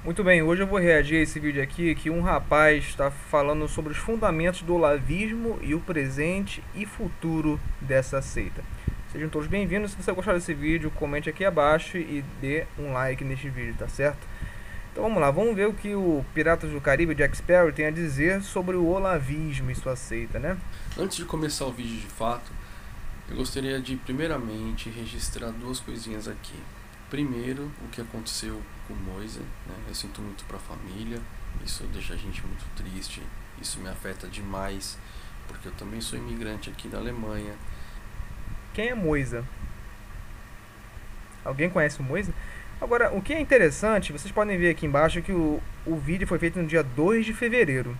Muito bem, hoje eu vou reagir a esse vídeo aqui que um rapaz está falando sobre os fundamentos do olavismo e o presente e futuro dessa seita. Sejam todos bem-vindos. Se você gostar desse vídeo, comente aqui abaixo e dê um like neste vídeo, tá certo? Então vamos lá, vamos ver o que o Piratas do Caribe, Jack Sparrow, tem a dizer sobre o olavismo e sua seita, né? Antes de começar o vídeo de fato, eu gostaria de primeiramente registrar duas coisinhas aqui. Primeiro, o que aconteceu com Moise, né? Eu sinto muito para a família, isso deixa a gente muito triste, isso me afeta demais, porque eu também sou imigrante aqui da Alemanha. Quem é Moisa? Alguém conhece o Moisa? Agora, o que é interessante, vocês podem ver aqui embaixo que o vídeo foi feito no dia 2 de fevereiro,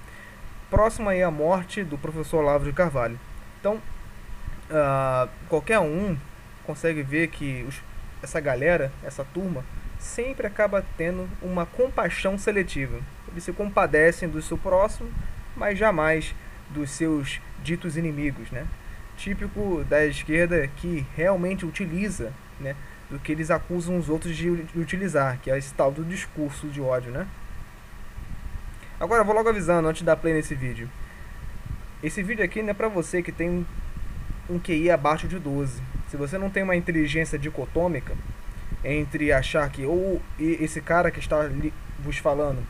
próximo aí à morte do professor Olavo de Carvalho. Então, qualquer um consegue ver que essa galera, essa turma, sempre acaba tendo uma compaixão seletiva. Eles se compadecem do seu próximo, mas jamais dos seus ditos inimigos, né? Típico da esquerda que realmente utiliza, né, do que eles acusam os outros de utilizar, que é esse tal do discurso de ódio, né? Agora, vou logo avisando antes de dar play nesse vídeo. Esse vídeo aqui não é pra você que tem um QI abaixo de 12. Se você não tem uma inteligência dicotômica entre achar que ou esse cara que está vos falando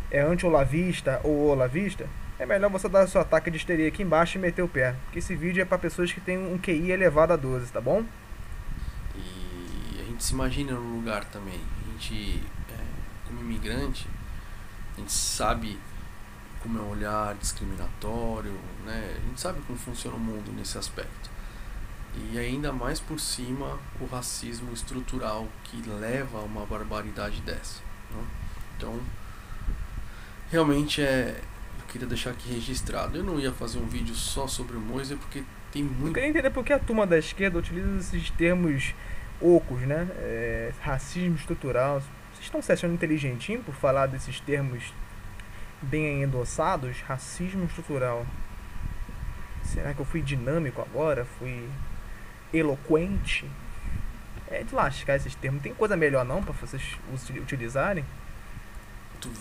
é anti-olavista ou olavista, é melhor você dar seu ataque de histeria aqui embaixo e meter o pé. Porque esse vídeo é para pessoas que têm um QI elevado a 12, tá bom? E a gente se imagina no lugar também. A gente, como imigrante, a gente sabe como é um olhar discriminatório, né? A gente sabe como funciona o mundo nesse aspecto. E ainda mais por cima o racismo estrutural que leva a uma barbaridade dessa, né? Então, realmente eu queria deixar aqui registrado. Eu não ia fazer um vídeo só sobre o Moise porque tem Eu muito. queria entender por que a turma da esquerda utiliza esses termos ocos, né? Racismo estrutural. Vocês estão se achando inteligentinho por falar desses termos bem endossados? Racismo estrutural. Será que eu fui dinâmico agora? Fui eloquente? É de lascar esses termos. Tem coisa melhor não para vocês utilizarem? Muito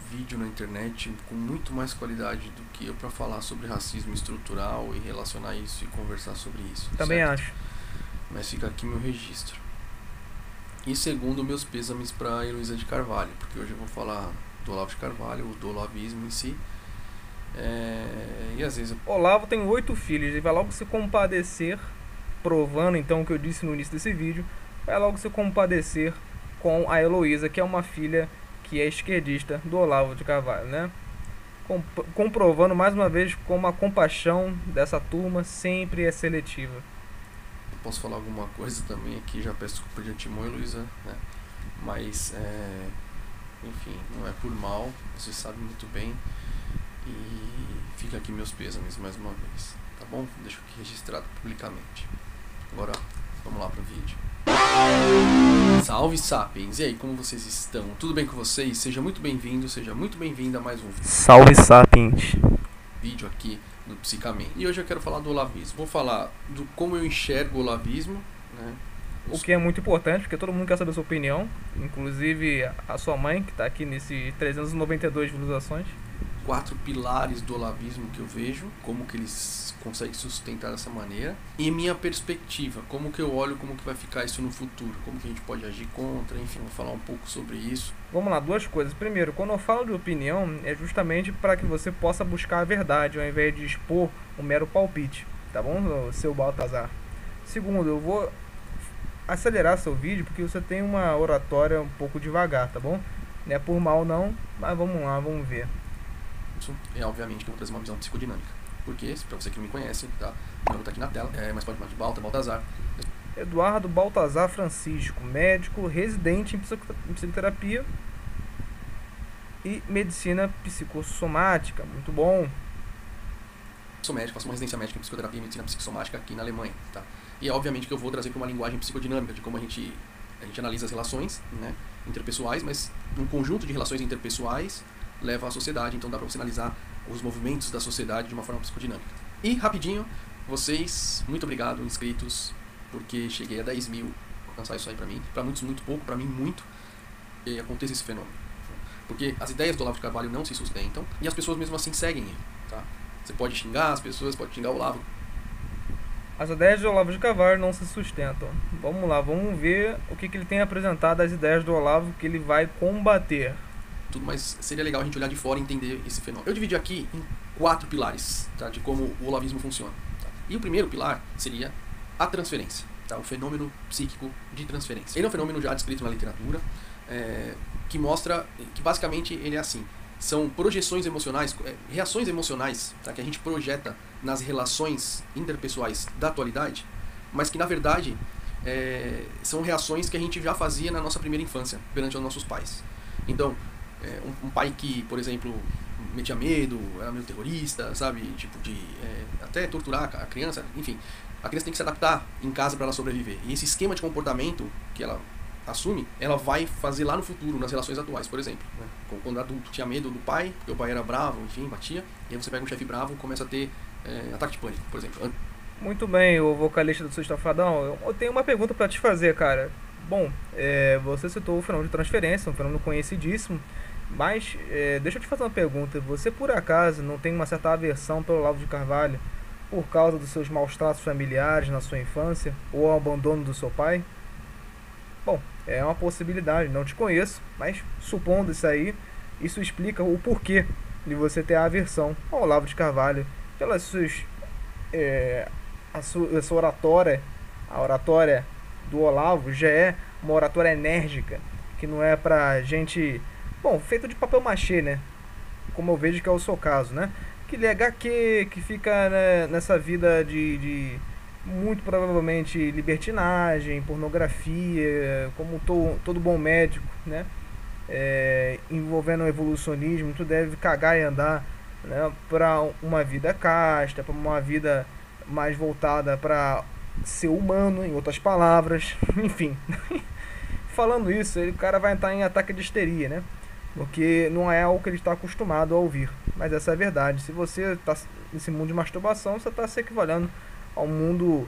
vídeo na internet com muito mais qualidade do que eu para falar sobre racismo estrutural e relacionar isso e conversar sobre isso. Também certo? acho. Mas fica aqui meu registro. E segundo, meus pêsames para Heloísa de Carvalho, porque hoje eu vou falar do Olavo de Carvalho, do olavismo em si. E às vezes Olavo tem 8 filhos, ele vai logo se compadecer, provando então o que eu disse no início desse vídeo, vai logo se compadecer com a Heloísa, que é uma filha que é esquerdista do Olavo de Carvalho, né? Comprovando mais uma vez como a compaixão dessa turma sempre é seletiva. eu posso falar alguma coisa também aqui, já peço desculpa de antemão, Heloísa, né? Mas, enfim, não é por mal, você sabe muito bem. E fica aqui meus pêsames mais uma vez, tá bom? Deixo aqui registrado publicamente. Agora, vamos lá pro vídeo. Salve Sapiens! E aí, como vocês estão? Tudo bem com vocês? Seja muito bem-vindo, seja muito bem-vinda a mais um Salve Sapiens! vídeo aqui do Psicamente. E hoje eu quero falar do olavismo. Vou falar do como eu enxergo o olavismo, né? O que é muito importante, porque todo mundo quer saber a sua opinião, inclusive a sua mãe, que está aqui nesse 392 visualizações. 4 pilares do olavismo que eu vejo, como que eles conseguem sustentar dessa maneira, e minha perspectiva, como que eu olho, como que vai ficar isso no futuro, como que a gente pode agir contra, enfim, vou falar um pouco sobre isso. Vamos lá, duas coisas. Primeiro, quando eu falo de opinião, é justamente para que você possa buscar a verdade, ao invés de expor um mero palpite, tá bom, seu Baltazar? Segundo, eu vou acelerar seu vídeo porque você tem uma oratória um pouco devagar, tá bom? Não é por mal não, mas vamos lá, vamos ver. Isso é obviamente que eu vou trazer uma visão psicodinâmica, porque, para você que não me conhece, tá? Meu nome tá aqui na tela, mas pode chamar de Baltazar. Eduardo Baltazar Francisco, médico, residente em psicoterapia e medicina psicossomática, muito bom. Sou médico, faço uma residência médica em psicoterapia e medicina psicossomática aqui na Alemanha, tá? E obviamente que eu vou trazer para uma linguagem psicodinâmica, de como a gente analisa as relações, né, interpessoais, mas um conjunto de relações interpessoais leva à sociedade, então dá para você analisar os movimentos da sociedade de uma forma psicodinâmica. E rapidinho, vocês, muito obrigado, inscritos, porque cheguei a 10 mil, vou alcançar isso aí para mim, para muitos muito pouco, para mim muito, e aconteça esse fenômeno. Porque as ideias do Olavo de Carvalho não se sustentam e as pessoas mesmo assim seguem ele, tá? Você pode xingar as pessoas, pode xingar o Olavo. As ideias do Olavo de Carvalho não se sustentam. Vamos lá, vamos ver o que ele tem apresentado, as ideias do Olavo que ele vai combater. Tudo, mas seria legal a gente olhar de fora e entender esse fenômeno. Eu dividi aqui em 4 pilares, tá, de como o olavismo funciona. Tá? E o primeiro pilar seria a transferência, tá? O fenômeno psíquico de transferência. Ele é um fenômeno já descrito na literatura, que mostra que basicamente ele é assim. São projeções emocionais, reações emocionais, tá, que a gente projeta nas relações interpessoais da atualidade, mas que na verdade são reações que a gente já fazia na nossa primeira infância, perante os nossos pais. Então, um pai que, por exemplo, metia medo, era meio terrorista, sabe, tipo de até torturar a criança, enfim, a criança tem que se adaptar em casa para ela sobreviver. E esse esquema de comportamento que ela assume, ela vai fazer lá no futuro, nas relações atuais, por exemplo, né? Quando adulto tinha medo do pai, porque o pai era bravo, enfim, batia, e aí você pega um chefe bravo e começa a ter ataque de pânico, por exemplo. Muito bem, o vocalista do Sexta-Fadão, eu tenho uma pergunta para te fazer, cara. Bom, você citou o fenômeno de transferência, um fenômeno conhecidíssimo, mas deixa eu te fazer uma pergunta. Você, por acaso, não tem uma certa aversão pelo Olavo de Carvalho por causa dos seus maus tratos familiares na sua infância ou ao abandono do seu pai? Bom, é uma possibilidade, não te conheço, mas supondo isso aí, isso explica o porquê de você ter a aversão ao Olavo de Carvalho, pelas suas a sua oratória. A oratória do Olavo já é uma oratória enérgica, que não é pra gente, bom, feito de papel machê, né? Como eu vejo que é o seu caso, né? Que lê HQ, que fica, né, nessa vida de muito provavelmente libertinagem, pornografia, como todo bom médico, né? Envolvendo o evolucionismo, tu deve cagar e andar, né, para uma vida casta, para uma vida mais voltada para ser humano, em outras palavras, enfim. Falando isso, o cara vai entrar em ataque de histeria, né? Porque não é algo que ele está acostumado a ouvir. Mas essa é a verdade. Se você está nesse mundo de masturbação, você está se equivalendo ao mundo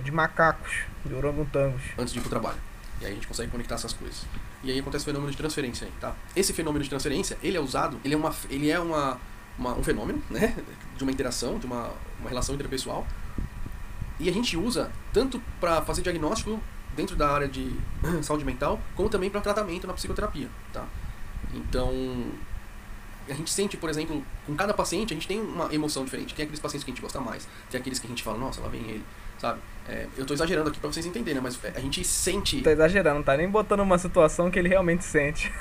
de macacos, de orangotangos. Antes de ir pro trabalho. E aí a gente consegue conectar essas coisas. E aí acontece o fenômeno de transferência aí, tá? Esse fenômeno de transferência, ele é usado, ele é um fenômeno, né? De uma interação, de uma relação interpessoal. E a gente usa tanto para fazer diagnóstico dentro da área de saúde mental, como também para tratamento na psicoterapia, tá? Então, a gente sente, por exemplo, com cada paciente, a gente tem uma emoção diferente. Tem aqueles pacientes que a gente gosta mais, tem aqueles que a gente fala, nossa, lá vem ele, sabe? Eu tô exagerando aqui pra vocês entenderem, né? Mas a gente sente... Tá exagerando, não tá nem botando uma situação que ele realmente sente.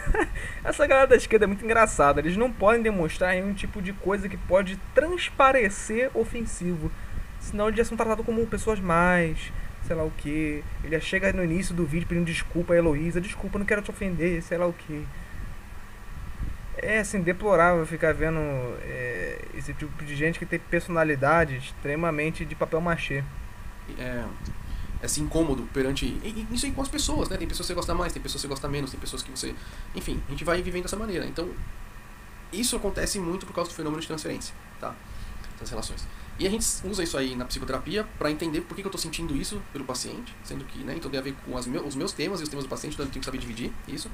Essa galera da esquerda é muito engraçada. Eles não podem demonstrar nenhum tipo de coisa que pode transparecer ofensivo. Senão eles já são tratados como pessoas mais, sei lá o que. Ele já chega no início do vídeo pedindo desculpa a Heloísa. Desculpa, não quero te ofender, sei lá o que. É assim, deplorável ficar vendo esse tipo de gente que tem personalidade extremamente de papel machê. Esse incômodo perante... Isso aí com as pessoas, né? Tem pessoas que você gosta mais, tem pessoas que você gosta menos, tem pessoas que você... Enfim, a gente vai vivendo dessa maneira. Então, isso acontece muito por causa do fenômeno de transferência, tá? Das relações. E a gente usa isso aí na psicoterapia para entender por que eu estou sentindo isso pelo paciente, sendo que, né, então tem a ver com os meus temas e os temas do paciente, então eu tenho que saber dividir isso.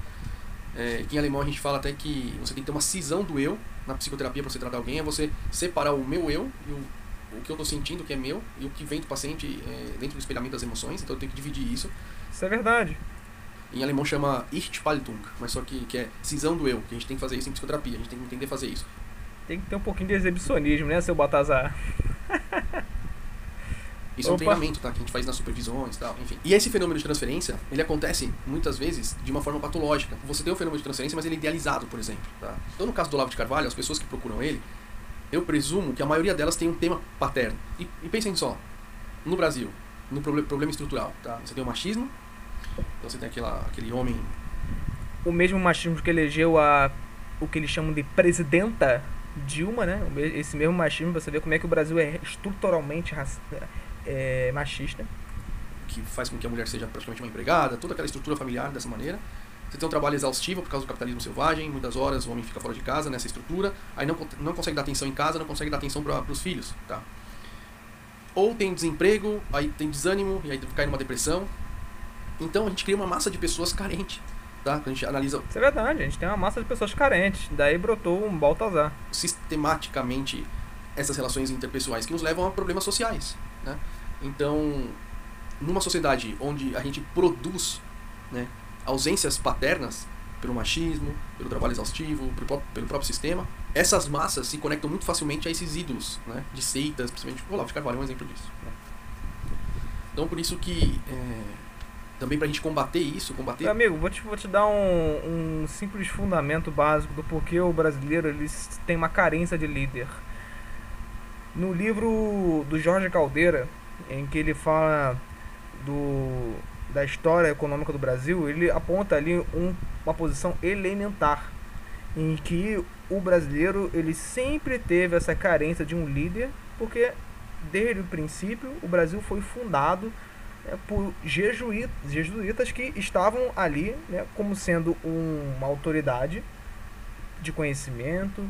Que em alemão a gente fala até que você tem que ter uma cisão do eu na psicoterapia para você tratar alguém, é você separar o meu eu e o que eu estou sentindo que é meu e o que vem do paciente dentro do espelhamento das emoções, então eu tenho que dividir isso. Isso é verdade. Em alemão chama Ich-Spaltung, mas só que é cisão do eu, que a gente tem que fazer isso em psicoterapia, a gente tem que entender fazer isso. Tem que ter um pouquinho de exibicionismo, né, seu Baltazar? Isso é um treinamento, tá? Que a gente faz nas supervisões e tal, enfim. E esse fenômeno de transferência, ele acontece muitas vezes de uma forma patológica. Você tem o fenômeno de transferência, mas ele é idealizado, por exemplo, tá? Então no caso do Olavo de Carvalho, as pessoas que procuram ele, eu presumo que a maioria delas tem um tema paterno. E pensem só, no Brasil, no problema estrutural, tá? Você tem o machismo, então você tem aquele homem... O mesmo machismo que elegeu o que eles chamam de presidenta Dilma, né? Esse mesmo machismo, você vê como é que o Brasil é estruturalmente machista. Que faz com que a mulher seja praticamente uma empregada, toda aquela estrutura familiar dessa maneira. Você tem um trabalho exaustivo por causa do capitalismo selvagem, muitas horas o homem fica fora de casa nessa estrutura, aí não consegue dar atenção em casa, não consegue dar atenção para os filhos, tá? Ou tem desemprego, aí tem desânimo, e aí cai numa depressão. Então a gente cria uma massa de pessoas carentes. tá? Quando a gente analisa Isso é verdade, a gente tem uma massa de pessoas carentes, daí brotou um Baltazar. sistematicamente essas relações interpessoais que nos levam a problemas sociais, né? Então, numa sociedade onde a gente produz, né, ausências paternas pelo machismo, pelo trabalho exaustivo, pelo próprio sistema, essas massas se conectam muito facilmente a esses ídolos, né, de seitas, principalmente o Olavo de Carvalho é um exemplo disso, né? Então, por isso que também pra gente combater isso, Meu amigo, vou te dar um simples fundamento básico do porquê o brasileiro ele tem uma carência de líder. No livro do Jorge Caldeira, em que ele fala da história econômica do Brasil, ele aponta ali uma posição elementar, em que o brasileiro ele sempre teve essa carência de um líder, porque desde o princípio o Brasil foi fundado por jesuítas que estavam ali, né, como sendo uma autoridade de conhecimento,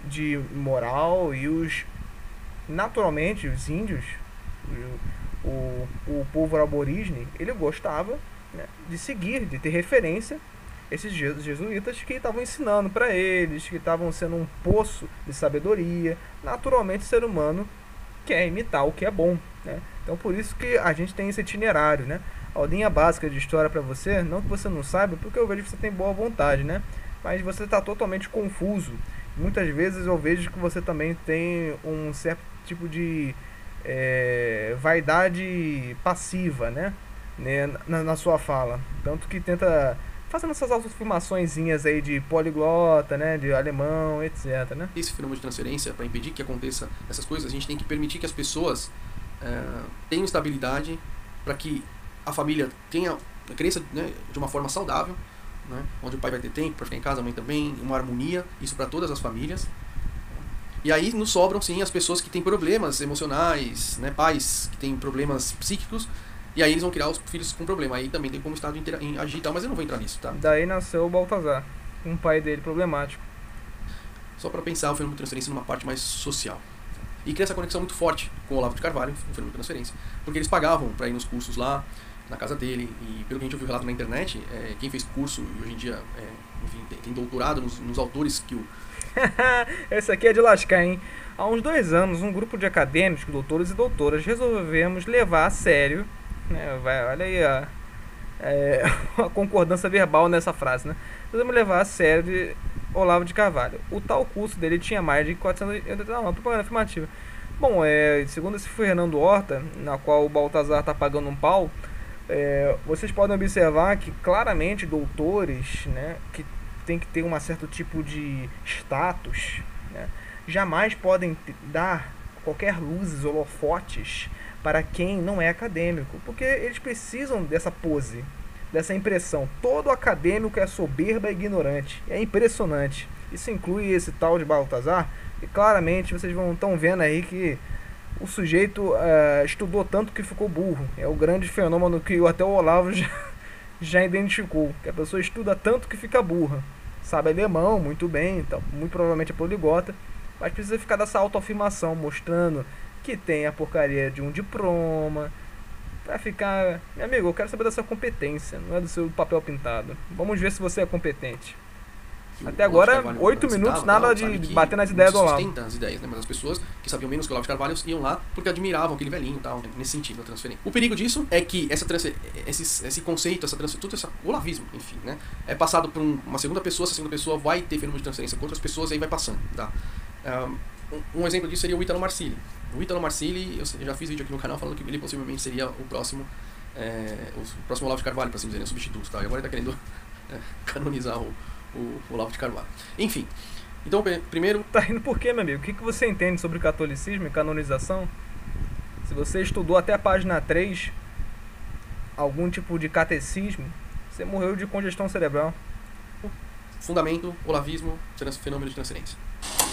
de moral, e naturalmente os índios, o povo aborígene, ele gostava, né, de seguir, de ter referência esses jesuítas que estavam ensinando para eles, que estavam sendo um poço de sabedoria. Naturalmente o ser humano quer imitar o que é bom, né? Então por isso que a gente tem esse itinerário, né? A aulinha básica de história para você, não que você não saiba, porque eu vejo que você tem boa vontade, né? Mas você está totalmente confuso. Muitas vezes eu vejo que você também tem um certo tipo de vaidade passiva, né? Na sua fala. Tanto que tenta fazendo essas autoafirmaçõezinhas aí de poliglota, né, de alemão, etc, né? Esse fenômeno de transferência, para impedir que aconteça essas coisas, a gente tem que permitir que as pessoas tenham estabilidade, para que a família cresça, né, de uma forma saudável, né, onde o pai vai ter tempo para ficar em casa, a mãe também, uma harmonia, isso para todas as famílias. E aí nos sobram sim as pessoas que têm problemas emocionais, né, pais que têm problemas psíquicos. E aí eles vão criar os filhos com problema. Aí também tem como o Estado agir e tal, mas eu não vou entrar nisso, tá? Daí nasceu o Baltazar, um pai dele problemático. Só para pensar o fenômeno de transferência numa parte mais social. E cria essa conexão muito forte com o Olavo de Carvalho, o fenômeno de transferência. Porque eles pagavam para ir nos cursos lá, na casa dele. E pelo que a gente ouviu relato na internet, quem fez curso e hoje em dia enfim, tem doutorado nos autores que o... Esse aqui é de lascar, hein? Há uns 2 anos, um grupo de acadêmicos, doutores e doutoras, resolvemos levar a sério, né, olha aí a concordância verbal nessa frase, né? Resolvemos levar a sério de Olavo de Carvalho. O tal curso dele tinha mais de 400... Não, propaganda afirmativa. Bom, segundo esse Fernando Horta, na qual o Baltazar está pagando um pau, vocês podem observar que claramente doutores, né, que tem que ter um certo tipo de status, né, jamais podem dar qualquer luzes, holofotes para quem não é acadêmico, porque eles precisam dessa pose, dessa impressão. Todo acadêmico é soberba e ignorante, é impressionante. Isso inclui esse tal de Baltazar, e claramente vocês estão vendo aí que o sujeito estudou tanto que ficou burro. É o grande fenômeno que até o Olavo já identificou, que a pessoa estuda tanto que fica burra. Sabe alemão muito bem, então, muito provavelmente é poliglota, mas precisa ficar dessa autoafirmação, mostrando que tem a porcaria de um diploma, pra ficar... Meu amigo, eu quero saber da sua competência, não é do seu papel pintado. Vamos ver se você é competente. Até agora, 8 minutos, nada de bater nas ideias do Olavo. Sustenta as ideias, né? Mas as pessoas que sabiam menos que o Olavo de Carvalho iam lá porque admiravam aquele velhinho e tal, nesse sentido, a transferência. O perigo disso é que esse conceito, tudo o olavismo, enfim, né? É passado por uma segunda pessoa, essa segunda pessoa vai ter fenômeno de transferência com outras pessoas e aí vai passando, tá? Um exemplo disso seria o Ítalo Marcilli. O Ítalo Marcilli, eu já fiz vídeo aqui no canal falando que ele possivelmente seria o próximo Olavo de Carvalho, para assim dizer, o substituto, tá? E agora ele tá querendo canonizar o Olavo de Carvalho. Enfim, então primeiro... Tá rindo por quê, meu amigo? O que você entende sobre catolicismo e canonização? Se você estudou até a página 3 algum tipo de catecismo, você morreu de congestão cerebral. Fundamento, olavismo, fenômeno de transferência.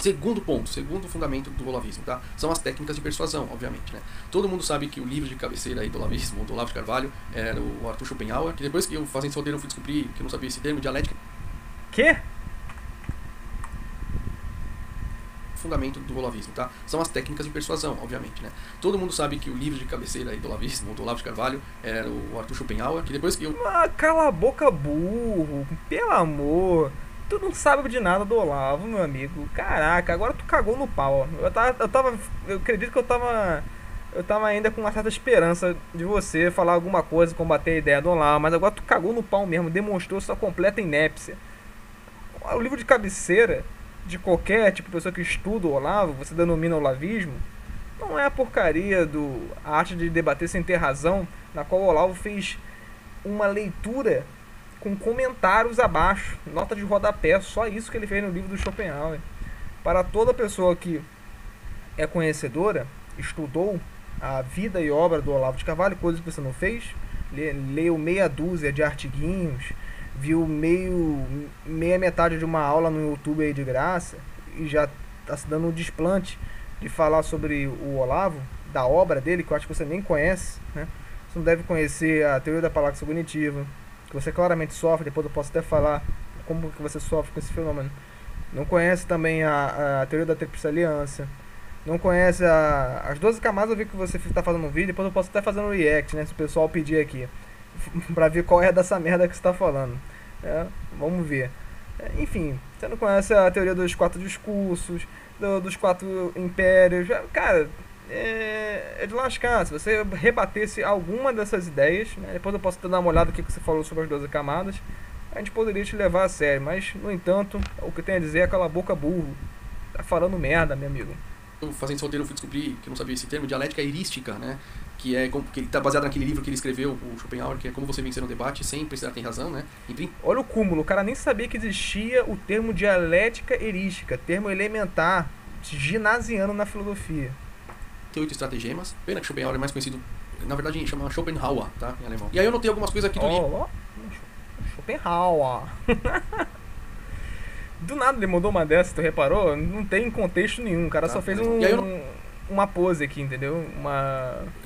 Segundo ponto, segundo fundamento do olavismo, tá? São as técnicas de persuasão, obviamente, né? Todo mundo sabe que o livro de cabeceira aí do olavismo, do Olavo de Carvalho, era o Arthur Schopenhauer, que depois que eu fazendo solteiro eu fui descobrir que eu não sabia esse termo, dialética. Quê? fundamento do olavismo, tá? São as técnicas de persuasão, obviamente, né? Todo mundo sabe que o livro de cabeceira aí do olavismo, do Olavo de Carvalho, era o Arthur Schopenhauer, que depois que eu... Ah, cala a boca, burro. Pelo amor. Tu não sabe de nada do Olavo, meu amigo. Caraca, agora tu cagou no pau. Eu acredito que eu tava ainda com uma certa esperança de você falar alguma coisa, combater a ideia do Olavo, mas agora tu cagou no pau mesmo, demonstrou sua completa inépcia. O livro de cabeceira de qualquer tipo de pessoa que estuda o Olavo, você denomina olavismo, não é a porcaria do A Arte de Debater Sem Ter Razão, na qual o Olavo fez uma leitura com comentários abaixo, nota de rodapé, só isso que ele fez no livro do Schopenhauer. Para toda pessoa que é conhecedora, estudou a vida e obra do Olavo de Carvalho, coisas que você não fez, leu meia dúzia de artiguinhos, viu meia metade de uma aula no YouTube aí de graça, e já está se dando um desplante de falar sobre o Olavo, da obra dele, que eu acho que você nem conhece, né? Você não deve conhecer a teoria da paláxia cognitiva, que você claramente sofre, depois eu posso até falar como que você sofre com esse fenômeno. Não conhece também a teoria da tríplice aliança, não conhece as 12 camadas. Eu vi que você está fazendo um vídeo, depois eu posso até fazer um react, né, se o pessoal pedir aqui, pra ver qual é dessa merda que você tá falando. Vamos ver. Enfim, você não conhece a teoria dos 4 discursos, dos 4 impérios. Cara, é de lascar. Se você rebatesse alguma dessas ideias, né, depois eu posso dar uma olhada no que você falou sobre as 12 camadas, a gente poderia te levar a sério. Mas, no entanto, o que eu tenho a dizer é cala a boca, burro. Tá falando merda, meu amigo. Fazendo esse roteiro eu fui descobrir, que eu não sabia esse termo, dialética erística, né? Que ele está baseado naquele livro que ele escreveu, o Schopenhauer, que é Como Você Vencer no Debate Sem Precisar Ter Razão, né? Olha o cúmulo, o cara nem sabia que existia o termo dialética erística, termo elementar, ginasiano na filosofia. 38 estratagemas. Pena que Schopenhauer é mais conhecido, na verdade chama Schopenhauer, tá? Em alemão. E aí eu notei algumas coisas aqui do livro. Schopenhauer. Do nada ele mandou uma dessa, tu reparou? Não tem contexto nenhum, o cara só fez uma pose aqui, entendeu?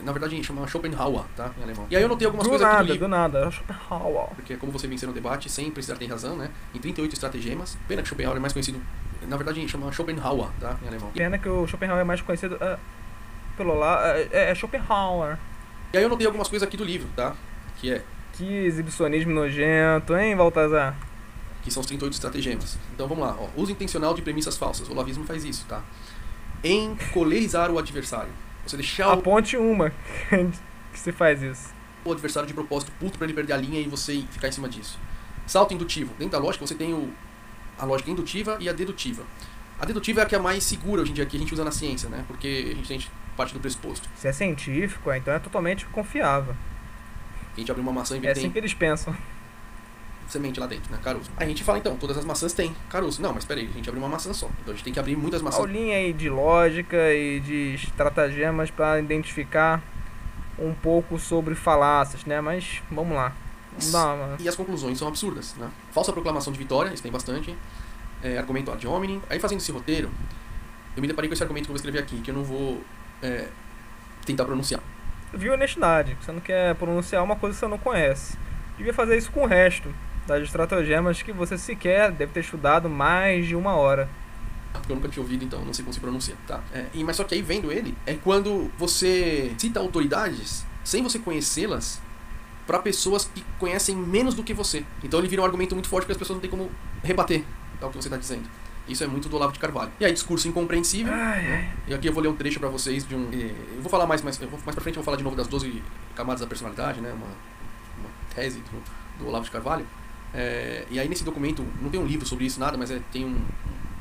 Na verdade chama Schopenhauer, tá? Em alemão. E aí eu notei algumas coisas aqui do livro. Do nada, Schopenhauer. Porque é Como Você Vencer no Debate Sem Precisar Ter Razão, né? Em 38 estratagemas. Pena que Schopenhauer é mais conhecido, na verdade chama Schopenhauer, tá? Em alemão. Pena que o Schopenhauer é mais conhecido pelo lá, é Schopenhauer. E aí eu notei algumas coisas aqui do livro, tá? Que exibicionismo nojento, hein, Baltazar? Que são os 38 estratagemas. Então vamos lá, ó. Uso intencional de premissas falsas. O olavismo faz isso, tá? Encolerizar o adversário. Você deixar Aponte uma que se faz isso. O adversário de propósito puto pra ele perder a linha e você ficar em cima disso. Salto indutivo. Dentro da lógica você tem a lógica indutiva e a dedutiva. A dedutiva é a que é mais segura hoje em dia, que a gente usa na ciência, né? Porque a gente parte do pressuposto. Se é científico, então é totalmente confiável. A gente abre uma maçã e vê É assim que eles pensam. Semente lá dentro, né? Caroço. Aí a gente fala, então, todas as maçãs têm caroço. Não, mas peraí, a gente abre uma maçã só. Então a gente tem que abrir muitas maçãs. Aulinha aí de lógica e de estratagemas para identificar um pouco sobre falácias, né? Mas vamos lá. E as conclusões são absurdas, né? Falsa proclamação de vitória, isso tem bastante. Argumento ad hominem. Aí fazendo esse roteiro, eu me deparei com esse argumento que eu vou escrever aqui, que eu não vou tentar pronunciar. Viu honestidade, você não quer pronunciar uma coisa que você não conhece. Devia fazer isso com o resto das estratagemas que você sequer deve ter estudado mais de 1 hora. Porque eu nunca tinha ouvido, então não sei como se pronuncia, tá? Mas só que aí vendo ele, é quando você cita autoridades sem você conhecê-las para pessoas que conhecem menos do que você. Então ele vira um argumento muito forte que as pessoas não têm como rebater o que você está dizendo. Isso é muito do Olavo de Carvalho. E aí, discurso incompreensível. Né? E aqui eu vou ler um trecho para vocês de um... Eu vou falar mais pra frente, eu vou falar de novo das 12 camadas da personalidade, né? Uma tese do Olavo de Carvalho. E aí nesse documento, não tem um livro sobre isso, nada, mas tem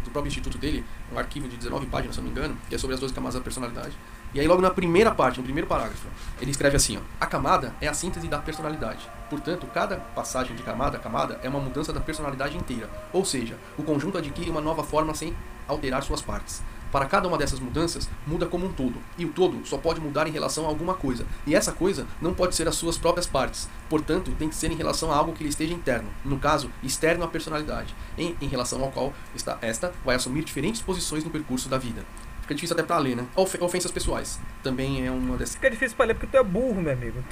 do próprio instituto dele, um arquivo de 19 páginas, se não me engano, que é sobre as 12 camadas da personalidade. E aí logo na primeira parte, no primeiro parágrafo, ele escreve assim, ó: a camada é a síntese da personalidade. Portanto, cada passagem de camada a camada é uma mudança da personalidade inteira. Ou seja, o conjunto adquire uma nova forma sem alterar suas partes. Para cada uma dessas mudanças, muda como um todo. E o todo só pode mudar em relação a alguma coisa. E essa coisa não pode ser as suas próprias partes. Portanto, tem que ser em relação a algo que lhe esteja interno. No caso, externo à personalidade. Em relação ao qual esta vai assumir diferentes posições no percurso da vida. Fica difícil até pra ler, né? Ofensas pessoais. Também é uma dessas... Fica difícil pra ler porque tu é burro, meu amigo.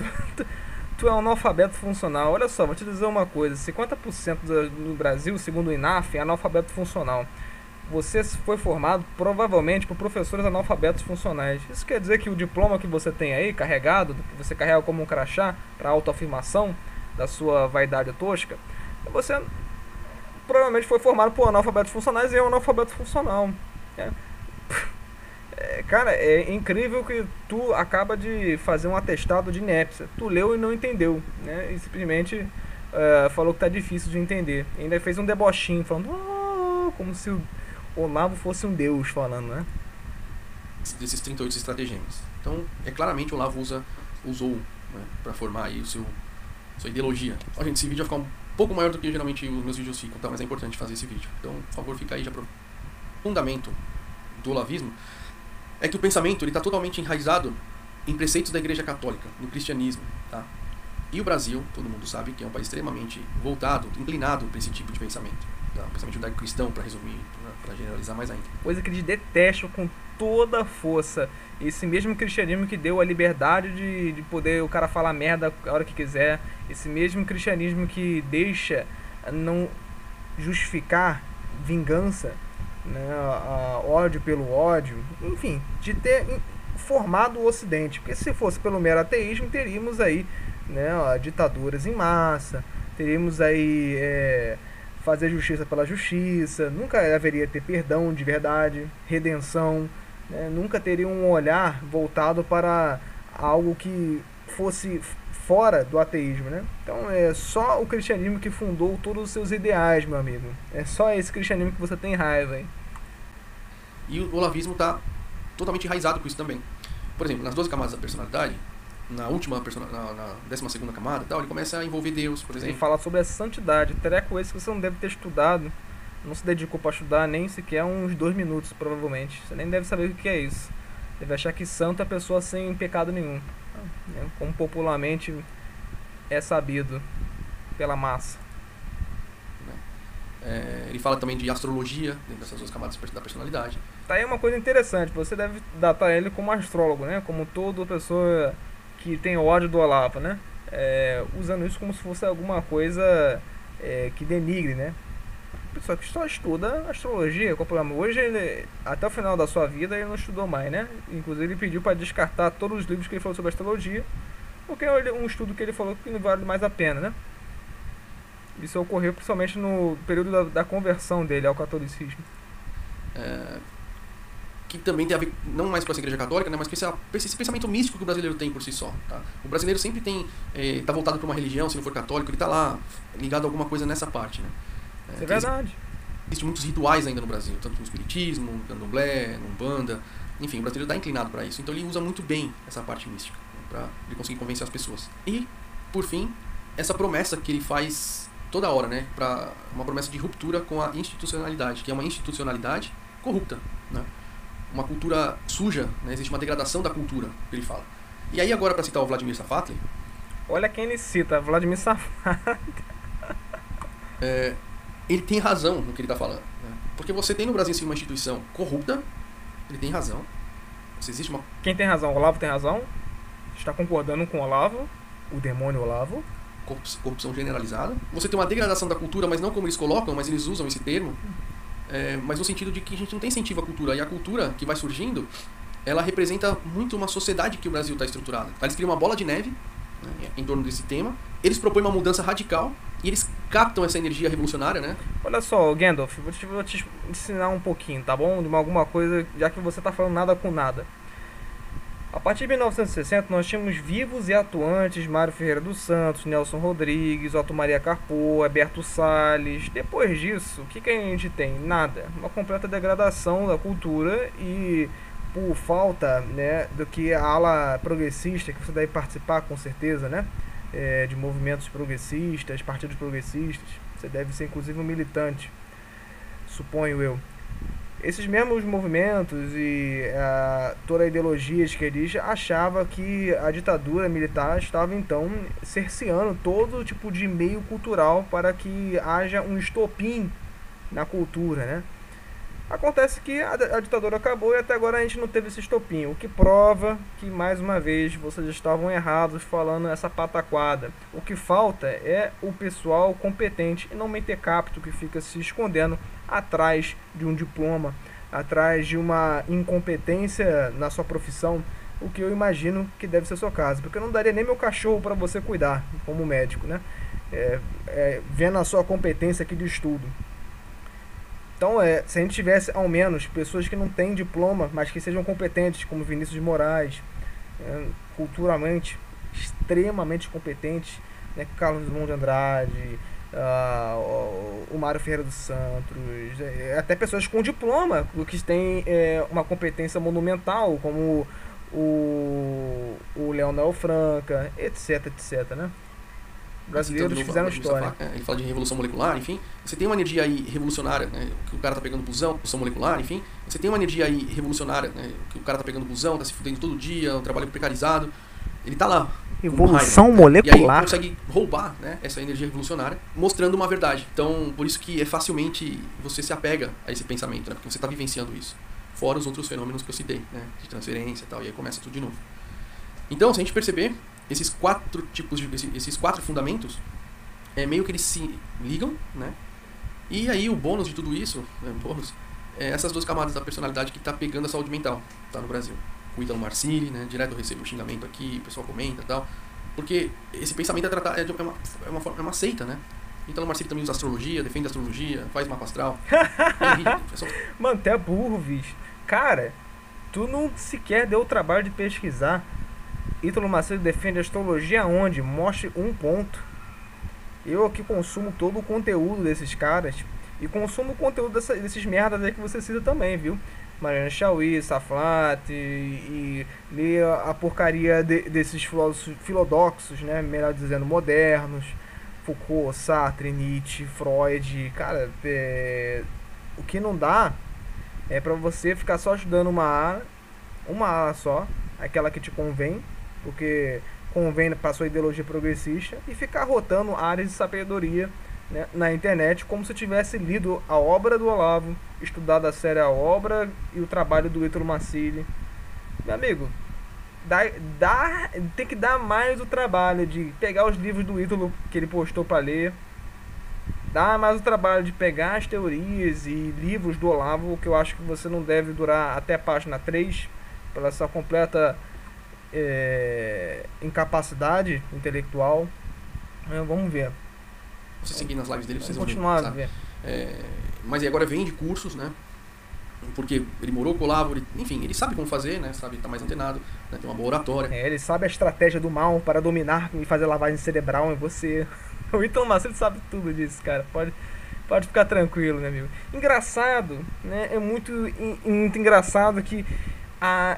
Tu é um analfabeto funcional. Olha só, vou te dizer uma coisa. 50% no Brasil, segundo o INAF, é analfabeto funcional. você foi formado provavelmente por professores analfabetos funcionais. Isso quer dizer que o diploma que você tem aí, carregado, que você carrega como um crachá para autoafirmação da sua vaidade tosca, você provavelmente foi formado por analfabetos funcionais e é um analfabeto funcional. É. Cara, é incrível que tu acaba de fazer um atestado de inépcia. Tu leu e não entendeu, né? E simplesmente falou que tá difícil de entender. E ainda fez um debochinho, falando como se o Olavo fosse um deus falando, né? Desses 38 estratagemas. Então, claramente o Olavo usou, né, para formar aí sua ideologia. Ó, gente, esse vídeo vai ficar um pouco maior do que geralmente os meus vídeos ficam, tá? Mas é importante fazer esse vídeo. Então, por favor, fica aí já pro fundamento do olavismo. É que o pensamento está totalmente enraizado em preceitos da Igreja Católica, no cristianismo, tá? E o Brasil, todo mundo sabe que é um país extremamente voltado, inclinado para esse tipo de pensamento, tá? O pensamento judaico-cristão, para resumir, para generalizar mais ainda. Coisa que eles detestam com toda a força. Esse mesmo cristianismo que deu a liberdade de poder o cara falar merda a hora que quiser. Esse mesmo cristianismo que deixa não justificar vingança, né, ódio pelo ódio, enfim, de ter formado o Ocidente. Porque se fosse pelo mero ateísmo, teríamos aí, né, ditaduras em massa, teríamos aí fazer justiça pela justiça, nunca haveria ter perdão de verdade, redenção, né, nunca teria um olhar voltado para algo que fosse fora do ateísmo, né? Então é só o cristianismo que fundou todos os seus ideais, meu amigo. É só esse cristianismo que você tem raiva, hein? E o olavismo está totalmente enraizado com isso também. Por exemplo, nas 12 camadas da personalidade, na 12ª camada, tal, ele começa a envolver Deus, por exemplo. Ele fala sobre a santidade, treco esse que você não deve ter estudado, não se dedicou para estudar nem sequer uns 2 minutos, provavelmente. Você nem deve saber o que é isso. Deve achar que santo é pessoa sem pecado nenhum, como popularmente é sabido pela massa. Ele fala também de astrologia, dentro dessas 2 camadas da personalidade. Tá aí uma coisa interessante, você deve datar ele como astrólogo, né? Como toda pessoa que tem ódio do Olavo, né? Usando isso como se fosse alguma coisa que denigre, né? Pessoa que só estuda astrologia, qual o problema? Hoje, até o final da sua vida, ele não estudou mais, né? Inclusive, ele pediu para descartar todos os livros que ele falou sobre astrologia, porque é um estudo que ele falou que não vale mais a pena, né? Isso ocorreu principalmente no período da conversão dele ao catolicismo. Que também tem a ver, não mais com essa Igreja Católica, né, mas com esse pensamento místico que o brasileiro tem por si só. Tá? O brasileiro sempre tá voltado para uma religião, se não for católico, ele está lá ligado a alguma coisa nessa parte. Né? Isso é verdade. Existem muitos rituais ainda no Brasil, tanto no espiritismo, no candomblé, no umbanda. Enfim, o brasileiro está inclinado para isso. Então ele usa muito bem essa parte mística, né, para ele conseguir convencer as pessoas. E, por fim, essa promessa que ele faz toda hora, né, para uma promessa de ruptura com a institucionalidade, que é uma institucionalidade corrupta, né? Uma cultura suja, né? Existe uma degradação da cultura, que ele fala. E aí agora, para citar o Vladimir Safatli... Olha quem ele cita, Vladimir Safatli. Ele tem razão no que ele está falando. Né? Porque você tem no Brasil assim, uma instituição corrupta, ele tem razão. Existe uma... Quem tem razão? O Olavo tem razão? Está concordando com o Olavo, o demônio Olavo. Corrupção generalizada. Você tem uma degradação da cultura, mas não como eles colocam, mas eles usam esse termo. Mas no sentido de que a gente não tem incentivo à cultura. E a cultura que vai surgindo, ela representa muito uma sociedade que o Brasil está estruturado. Eles criam uma bola de neve, né, em torno desse tema. Eles propõem uma mudança radical e eles captam essa energia revolucionária, né? Olha só, Gandalf, vou te ensinar um pouquinho, tá bom? De alguma coisa, já que você está falando nada com nada. A partir de 1960, nós tínhamos vivos e atuantes Mário Ferreira dos Santos, Nelson Rodrigues, Otto Maria Carpo, Alberto Salles. Depois disso, o que a gente tem? Nada. Uma completa degradação da cultura e por falta, né, do que a ala progressista, que você deve participar com certeza, né, de movimentos progressistas, partidos progressistas. Você deve ser inclusive um militante, suponho eu. Esses mesmos movimentos e toda a ideologia esquerdista achava que a ditadura militar estava então cerceando todo tipo de meio cultural para que haja um estopim na cultura, né? Acontece que a ditadura acabou e até agora a gente não teve esse estopim, o que prova que, mais uma vez, vocês estavam errados falando essa pataquada. O que falta é o pessoal competente e não mentecapto que fica se escondendo atrás de um diploma, atrás de uma incompetência na sua profissão, o que eu imagino que deve ser o seu caso, porque eu não daria nem meu cachorro para você cuidar, como médico, né? Vendo a sua competência aqui de estudo. Então, se a gente tivesse, ao menos, pessoas que não têm diploma, mas que sejam competentes, como Vinícius de Moraes, culturalmente extremamente competentes, né, Carlos Drummond de Andrade, o Mário Ferreira dos Santos, até pessoas com diploma, que têm uma competência monumental, como o Leonel Franca, etc, etc, né? Brasileiros fizeram história. Ele fala de revolução molecular, enfim. Você tem uma energia aí revolucionária, né, que o cara tá pegando busão, revolução molecular, enfim. Você tem uma energia aí revolucionária, né, que o cara tá pegando busão, tá se fudendo todo dia, um trabalho precarizado. Ele tá lá. Revolução molecular. E aí consegue roubar, né, essa energia revolucionária, mostrando uma verdade. Então, por isso que facilmente você se apega a esse pensamento, né, porque você tá vivenciando isso. Fora os outros fenômenos que eu citei, né, de transferência e tal, e aí começa tudo de novo. Então, se a gente perceber, esses 4 tipos esses 4 fundamentos, meio que eles se ligam, né? E aí o bônus de tudo isso, essas 2 camadas da personalidade que tá pegando a saúde mental, tá, no Brasil. O Ítalo Marcilli, né? Direto eu recebo um xingamento aqui, o pessoal comenta e tal. Porque esse pensamento é uma seita, né? Ítalo Marcilli também usa astrologia, defende a astrologia, faz mapa astral. Mano, tu é burro, bicho. Cara, tu não sequer deu o trabalho de pesquisar. Ítalo Marcilli defende a astrologia onde? Mostre um ponto. Eu aqui consumo todo o conteúdo desses caras e consumo o conteúdo desses merdas aí que você cita também, viu? Mariana Chauí, Saflat e lê a porcaria desses filósofos filodoxos, né? Melhor dizendo, modernos. Foucault, Sartre, Nietzsche, Freud. Cara, o que não dá é pra você ficar só estudando uma ala só, aquela que te convém, porque convém para sua ideologia progressista, e ficar rotando áreas de sabedoria, né, na internet, como se tivesse lido a obra do Olavo, estudado a sério a obra e o trabalho do Ítalo Marcilli. Meu amigo, tem que dar mais o trabalho de pegar os livros do Ítalo que ele postou para ler, dar mais o trabalho de pegar as teorias e livros do Olavo, que eu acho que você não deve durar até a página 3, pela sua completa incapacidade intelectual. Vamos ver. Você seguir nas lives dele, vocês vão continuar a ver. Mas agora vende cursos, né? Porque ele morou com o Olavo, enfim, ele sabe como fazer, né? Sabe, tá mais antenado, né? Tem uma boa oratória. Ele sabe a estratégia do mal para dominar e fazer lavagem cerebral em você. O Ítalo Marcilli sabe tudo disso, cara. Pode ficar tranquilo, meu amigo. Engraçado, né? É muito engraçado que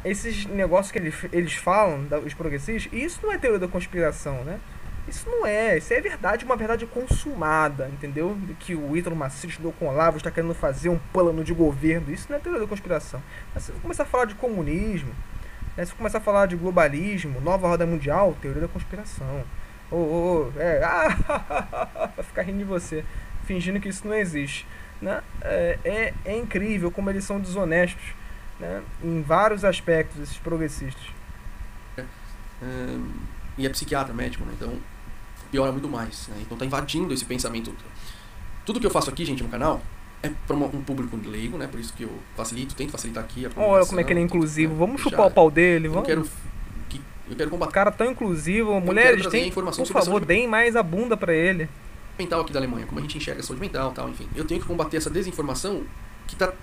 esses negócios que eles falam, os progressistas, isso não é teoria da conspiração, né? Isso não é, isso é verdade, uma verdade consumada, entendeu? Que o Ítalo Marcilli estudou com o Olavo, está querendo fazer um plano de governo, isso não é teoria da conspiração. Mas se você começar a falar de comunismo, né, se você começar a falar de globalismo, nova roda mundial, teoria da conspiração. Vai ficar rindo de você, fingindo que isso não existe, né? É incrível como eles são desonestos, né, em vários aspectos, esses progressistas. E é psiquiatra, médico, né? Então piora muito mais, né? Então tá invadindo esse pensamento. Tudo que eu faço aqui, gente, no canal é para um público leigo, né? Por isso que eu tento facilitar aqui a Olha como é que ele é inclusivo. Vamos chupar o pau dele, vamos. Eu quero combater. O cara tão inclusivo. Mulheres, por favor, deem mais a bunda para ele. Mental aqui da Alemanha, como a gente enxerga a saúde mental, tal, enfim. Eu tenho que combater essa desinformação que tá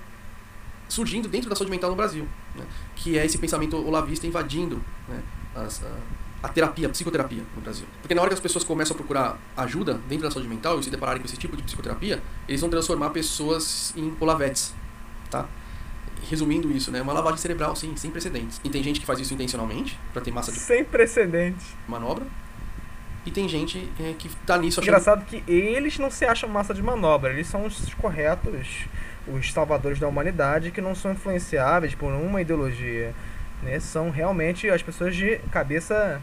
surgindo dentro da saúde mental no Brasil, né? Que é esse pensamento olavista invadindo, né, a psicoterapia no Brasil. Porque na hora que as pessoas começam a procurar ajuda dentro da saúde mental e se depararem com esse tipo de psicoterapia, eles vão transformar pessoas em olavetes, tá? Resumindo isso, né, uma lavagem cerebral, sim, sem precedentes. E tem gente que faz isso intencionalmente, pra ter massa de sem precedentes manobra, e tem gente que tá nisso achando... Engraçado que eles não se acham massa de manobra, eles são os corretos, os salvadores da humanidade, que não são influenciáveis por uma ideologia, né? São realmente as pessoas de cabeça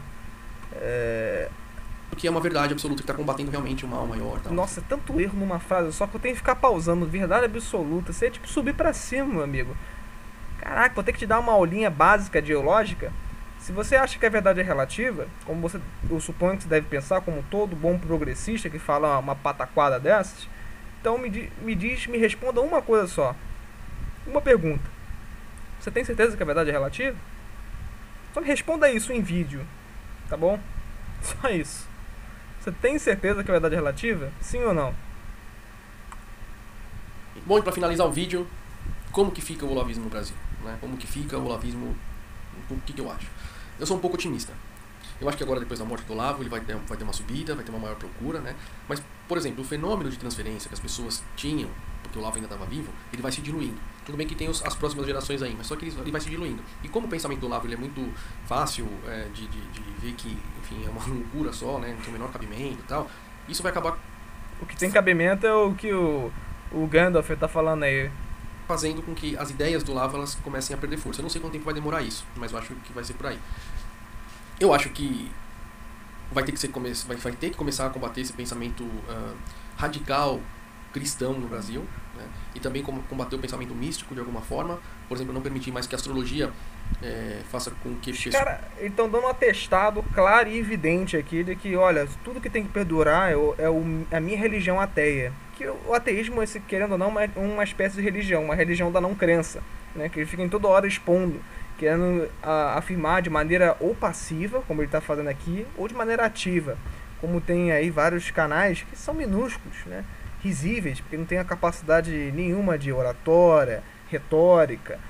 que é uma verdade absoluta, que está combatendo realmente o mal maior. Tal. Nossa, é tanto erro numa frase só que eu tenho que ficar pausando. Verdade absoluta. Você é tipo subir pra cima, meu amigo. Caraca, vou ter que te dar uma aulinha básica de lógica. Se você acha que a verdade é relativa, como eu suponho que você deve pensar, como todo bom progressista que fala uma pataquada dessas, então me responda uma coisa só. Uma pergunta. Você tem certeza que a verdade é relativa? Só me responda isso em vídeo, tá bom? Só isso. Você tem certeza que a verdade é relativa? Sim ou não? Bom, e para finalizar o vídeo, como que fica o olavismo no Brasil? Né? Como que fica o olavismo? O que eu acho? Eu sou um pouco otimista. Eu acho que agora, depois da morte do Olavo, ele vai ter uma subida, vai ter uma maior procura, né? Mas, por exemplo, o fenômeno de transferência que as pessoas tinham, porque o Olavo ainda estava vivo, ele vai se diluindo. Tudo bem que tem as próximas gerações aí, mas só que ele vai se diluindo. E como o pensamento do Olavo ele é muito fácil de ver que, enfim, é uma loucura só, né? Não tem o menor cabimento e tal, isso vai acabar... O que tem cabimento é o que o Gandalf tá falando aí. Fazendo com que as ideias do Olavo elas comecem a perder força. Eu não sei quanto tempo vai demorar isso, mas eu acho que vai ser por aí. Eu acho que vai ter que começar a combater esse pensamento radical cristão no Brasil, né? E também combater o pensamento místico de alguma forma. Por exemplo, não permitir mais que a astrologia faça com que... Os caras estão dando um atestado claro e evidente aqui de que, olha, tudo que tem que perdurar é a minha religião ateia. Que o ateísmo, querendo ou não, é uma espécie de religião, uma religião da não crença, né? Que ele fica em toda hora expondo, querendo afirmar de maneira ou passiva, como ele está fazendo aqui, ou de maneira ativa, como tem aí vários canais que são minúsculos, né? Risíveis, porque não tem a capacidade nenhuma de oratória, retórica,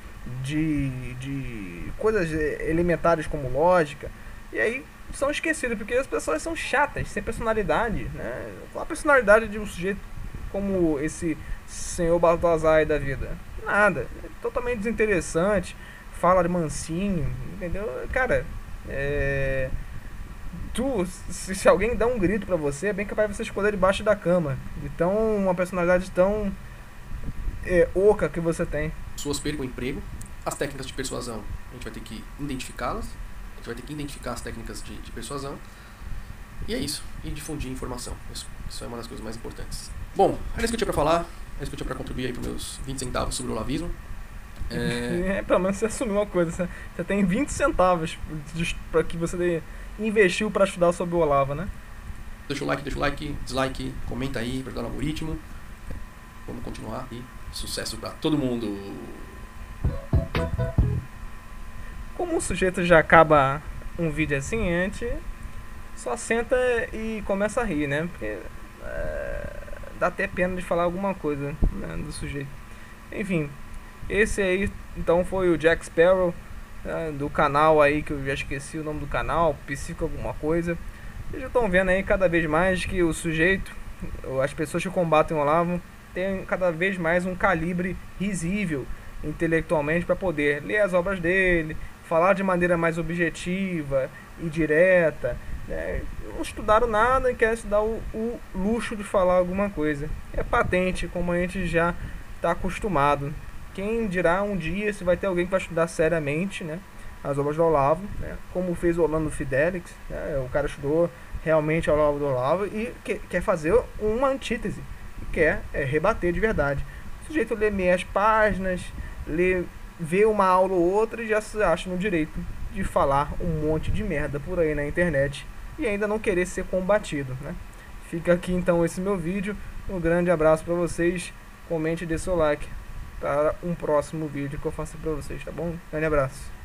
de coisas elementares como lógica, e aí são esquecidos, porque as pessoas são chatas, sem personalidade, né? Qual a personalidade de um sujeito como esse senhor Baltazar da vida? Nada, é totalmente desinteressante, fala de mansinho, entendeu? Cara, se alguém dá um grito pra você, é bem capaz de você esconder debaixo da cama. Então, uma personalidade tão oca que você tem. Pessoas percam o emprego, as técnicas de persuasão, a gente vai ter que identificá-las, a gente vai ter que identificar as técnicas de persuasão, e é isso, e difundir informação. Isso é uma das coisas mais importantes. Bom, era isso que eu tinha pra falar, era isso que eu tinha pra contribuir aí pros meus 20 centavos sobre o olavismo. Pelo menos você assumiu uma coisa, você tem 20 centavos para que você investiu para estudar sobre o Olavo, né? Deixa o like, dislike, comenta aí para ajudar no algoritmo. Vamos continuar e sucesso para todo mundo. Como o sujeito já acaba um vídeo assim, a gente só senta e começa a rir, né? Porque dá até pena de falar alguma coisa, né, do sujeito. Enfim, esse aí então foi o Jack Sparrow, do canal aí, que eu já esqueci o nome do canal, Psico alguma coisa. Vocês já estão vendo aí cada vez mais que o sujeito, as pessoas que combatem o Olavo, tem cada vez mais um calibre risível intelectualmente para poder ler as obras dele, falar de maneira mais objetiva e direta, né? Não estudaram nada e querem se dar o luxo de falar alguma coisa. É patente, como a gente já está acostumado. Quem dirá um dia se vai ter alguém que vai estudar seriamente, né, as obras do Olavo, né, como fez o Orlando Fidelix, né, o cara estudou realmente a obra do Olavo e quer fazer uma antítese, quer rebater de verdade. O sujeito lê meias páginas, vê uma aula ou outra e já se acha no direito de falar um monte de merda por aí na internet e ainda não querer ser combatido, né? Fica aqui então esse meu vídeo, um grande abraço para vocês, comente e dê seu like para um próximo vídeo que eu faço para vocês, tá bom? Grande abraço.